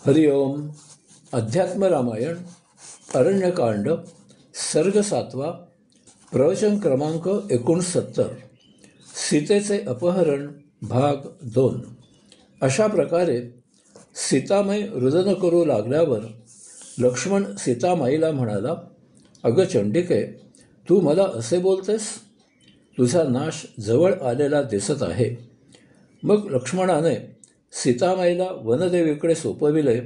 हरिओम. अध्यात्म रामायण अरण्यकांड सर्ग 7. प्रवचन क्रमांक 69. सीतेचे अपहरण भाग 2. अशा प्रकारे सीतामाई रुदन करू लागल्यावर लक्ष्मण सीतामाईला म्हणाला, अगं चंडिके, तू मला असे बोलतेस? तुझा नाश जवळ आलेला दिसत आहे. मग लक्ष्मणाने सीतामाईला वनदेवीकडे सोपविले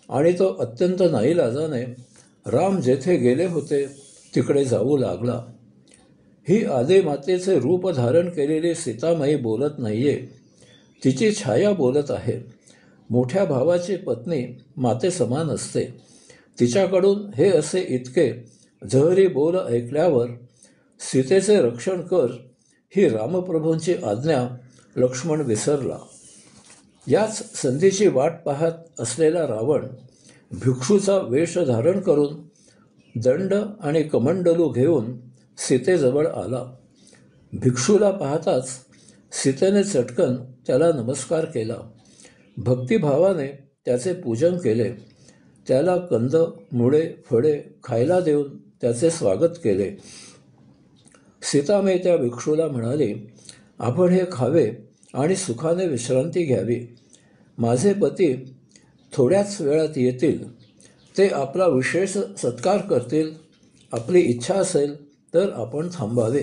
आणि तो अत्यंत नाईलाजाने राम जेथे गेले होते तिकडे जाऊ लागला. ही आदिमातेचे रूप धारण केलेली सीतामाई बोलत नाहीये, तिची छाया बोलत आहे. मोठ्या भावाची पत्नी माते समान असते. तिच्याकडून हे असे इतके जहरी बोल ऐकल्यावर सीतेचे रक्षण कर ही रामप्रभूंची आज्ञा लक्ष्मण विसरला. याच संधीची वाट पाहत असलेला रावण भिक्षूचा वेश धारण करून दंड आणि कमंडलू घेऊन सीतेजवळ आला. भिक्षूला पाहताच सीतेने चटकन त्याला नमस्कार केला. भक्तिभावाने त्याचे पूजन केले. त्याला कंद, मुळे, फळे खायला देऊन त्याचे स्वागत केले. सीतामाई त्या भिक्षूला म्हणाली, आपण हे खावे आणि सुखाने विश्रांती घ्यावी. माझे पती थोड्याच वेळात येतील. ते आपला विशेष सत्कार करतील. आपली इच्छा असेल तर आपण थांबावे.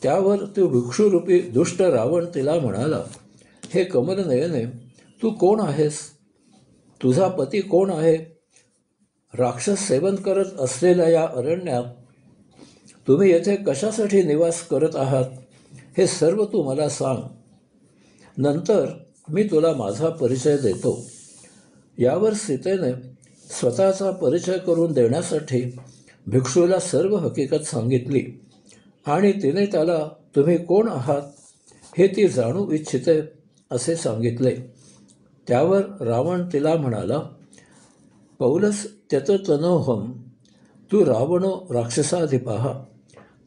त्यावर तो भिक्षुरूपी दुष्ट रावण तिला म्हणाला, हे कमलनयने, तू कोण आहेस? तुझा पती कोण आहे? राक्षस सेवन करत असलेल्या या अरण्यात तुम्ही येथे कशासाठी निवास करत आहात हे सर्व तू मला सांग. नंतर मी तुला माझा परिचय देतो. यावर सीतेने स्वतःचा परिचय करून देण्यासाठी भिक्षूला सर्व हकीकत सांगितली आणि तिने त्याला तुम्ही कोण आहात हे ती जाणू इच्छिते असे सांगितले. त्यावर रावण तिला म्हणाला, पौलस त्यततनोहम, तू रावणो राक्षसाधिपाः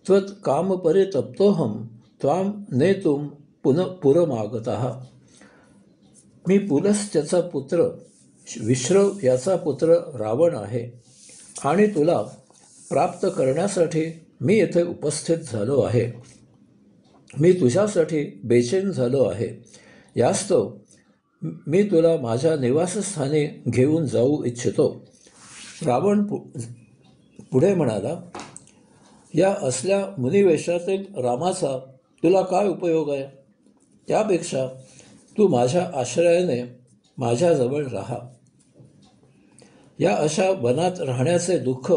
त्वत् कामपरितप्तोहम त्वाम नेतुम पुरमागतः. मी पुलस त्याचा पुत्र विश्रव याचा पुत्र रावण आहे आणि तुला प्राप्त करण्यासाठी मी येथे उपस्थित झालो आहे. मी तुझ्यासाठी बेचैन झालो आहे. यास्तव मी तुला माझ्या निवासस्थानी घेऊन जाऊ इच्छितो. रावण पुढे म्हणाला, या असल्या मुनिवेशातील रामाचा तुला काय उपयोग आहे? त्यापेक्षा तू माझ्या आश्रयाने माझ्याजवळ राहा. या अशा वनात राहण्याचे दुःख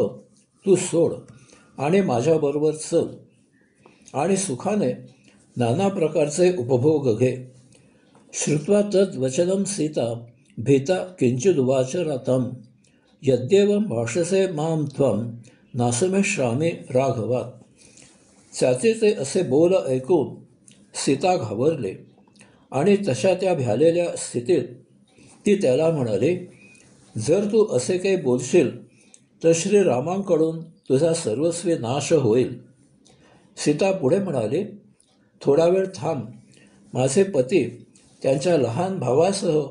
तू सोड आणि माझ्याबरोबर चल आणि सुखाने नाना प्रकारचे उपभोग घे. श्रुत्वा तद् वचनं सीता भीता किंचिदुवाच रातं यद्येवं भाषसे मां त्वं नासमिष्यामि राघवात्. त्याचे ते असे बोल ऐकून सीता घाबरले आणि तशा त्या भ्यालेल्या स्थितीत ती त्याला म्हणाली, जर तू असे काही बोलशील तर श्रीरामांकडून तुझा सर्वस्वी नाश होईल. सीता पुढे म्हणाली, थोडा वेळ थांब. माझे पती त्यांच्या लहान भावासह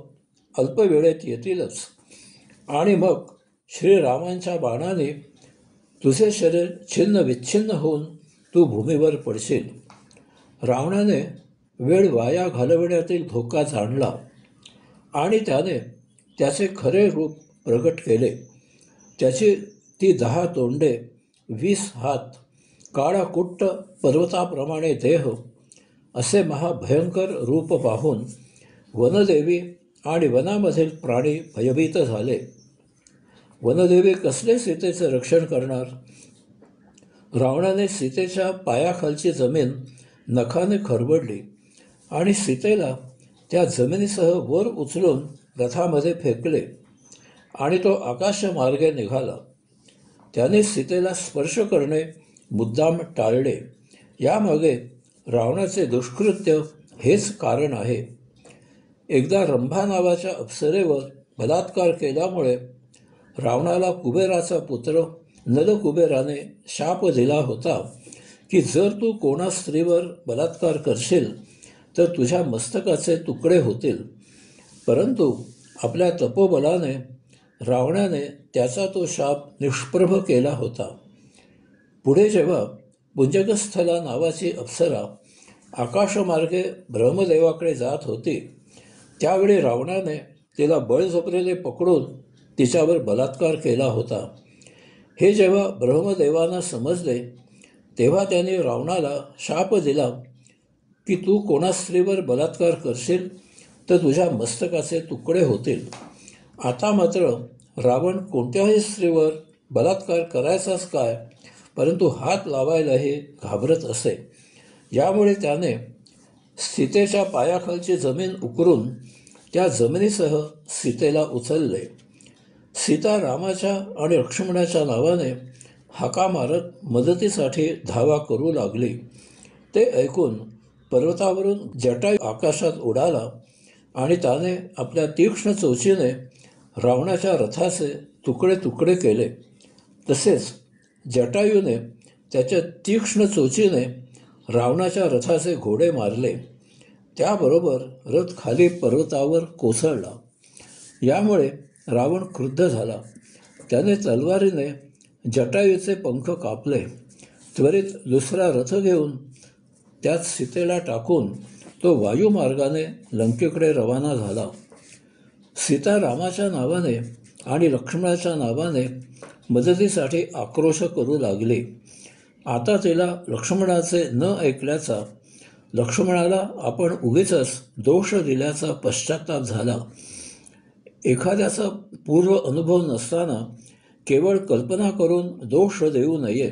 अल्पवेळेत येतीलच आणि मग श्रीरामांच्या बाणाने तुझे शरीर छिन्न विच्छिन्न होऊन तू भूमीवर पडशील. रावणाने वेळ वाया घालविण्यातील धोका जाणला आणि त्याने त्याचे खरे रूप प्रगट केले. त्याची ती 10 तोंडे, 20 हात, काळाकुट्ट पर्वताप्रमाणे देह असे महाभयंकर रूप पाहून वनदेवी आणि वनामधील प्राणी भयभीत झाले. वनदेवी कसले सीतेचे रक्षण करणार? रावणाने सीतेच्या पायाखालची जमीन नखाने खरबडली आणि सीतेला त्या जमिनीसह वर उचलून रथामध्ये फेकले आणि तो आकाशमार्गे निघाला. त्याने सीतेला स्पर्श करणे मुद्दाम टाळले. यामागे रावणाचे दुष्कृत्य हेच कारण आहे. एकदा रंभा नावाच्या अप्सरेवर बलात्कार केल्यामुळे रावणाला कुबेराचा पुत्र नलकुबेराने शाप दिला होता की जर तू कोणा स्त्रीवर बलात्कार करशील तर तुझ्या मस्तकाचे तुकडे होतील. परंतु आपल्या तपोबलाने रावणाने त्याचा तो शाप निष्प्रभ केला होता. पुढे जेव्हा पुंजगस्थला नावाची अप्सरा आकाशमार्गे ब्रह्मदेवाकडे जात होती, त्यावेळी रावणाने तिला बळजबरीने पकडून तिच्यावर बलात्कार केला होता. हे जेव्हा ब्रह्मदेवांना समजले, तेव्हा त्यांनी रावणाला शाप दिला की तू कोणा स्त्रीवर बलात्कार करशील तर तुझ्या मस्तकाचे तुकडे होतील. आता मात्र रावण कोणत्याही स्त्रीवर बलात्कार करायचाच काय, परंतु हात लावायलाही घाबरत असे. यामुळे त्याने सीतेच्या पायाखालची जमीन उकरून त्या जमिनीसह सीतेला उचलले. सीता रामाच्या आणि लक्ष्मणाच्या नावाने हाका मारत मदतीसाठी धावा करू लागली. ते ऐकून पर्वतावरून जटायू आकाशात उडाला आणि त्याने आपल्या तीक्ष्ण चोचीने रावणाच्या रथाचे तुकडे तुकडे केले. तसेच जटायूने त्याच्या तीक्ष्ण चोचीने रावणाच्या रथाचे घोडे मारले. त्याबरोबर रथ खाली पर्वतावर कोसळला. यामुळे रावण क्रुद्ध झाला. त्याने तलवारीने जटायूचे पंख कापले. त्वरित दुसरा रथ घेऊन त्यात सीतेला टाकून तो वायुमार्गाने लंकेकडे रवाना झाला. सीता रामाच्या नावाने आणि लक्ष्मणाच्या नावाने मदतीसाठी आक्रोश करू लागली. आता तिला लक्ष्मणाचे न ऐकल्याचा, लक्ष्मणाला आपण उगीचच दोष दिल्याचा पश्चाताप झाला. एखाद्याचा पूर्व अनुभव नसताना केवळ कल्पना करून दोष देऊ नये.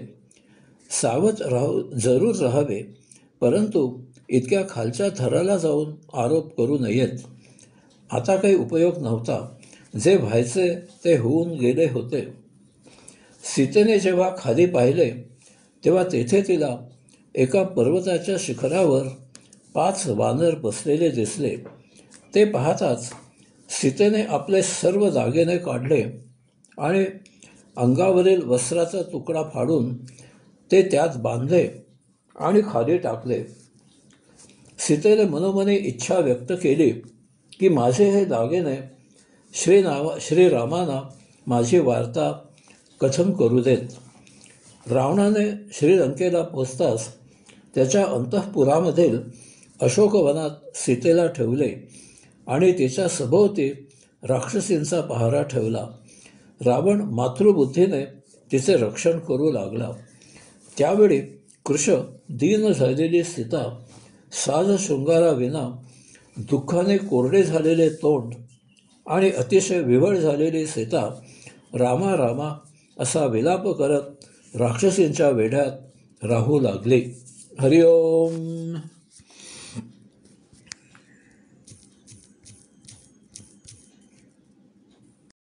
सावध जरूर राहावे, परंतु इतक्या खालच्या थराला जाऊन आरोप करू नयेत. आता काही उपयोग नव्हता. जे व्हायचे ते होऊन गेले होते. सीतेने जेव्हा खाली पाहिले, तेव्हा तेथे तिला एका पर्वताच्या शिखरावर 5 वानर बसलेले दिसले. ते पाहताच सीतेने आपले सर्व दागिने काढले आणि अंगावरील वस्त्राचा तुकडा फाडून ते त्यात बांधले आणि खाली टाकले. सीतेने मनोमनी इच्छा व्यक्त केली की माझे हे दागिने श्रीरामांना माझी वार्ता कथन करू देत. रावणाने श्रीलंकेला पोचताच त्याच्या अंतःपुरामधील अशोकवनात सीतेला ठेवले आणि तिच्या सभोवती राक्षसींचा पहारा ठेवला. रावण मातृबुद्धीने तिचे रक्षण करू लागला. त्यावेळी कृश दीन झालेली सीता साज शृंगाराविना दुःखाने कोरडे झालेले तोंड आणि अतिशय विव्हळ झालेली सीता रामा रामा असा विलाप करत राक्षसींच्या वेढ्यात राहू लागली. हरिओम.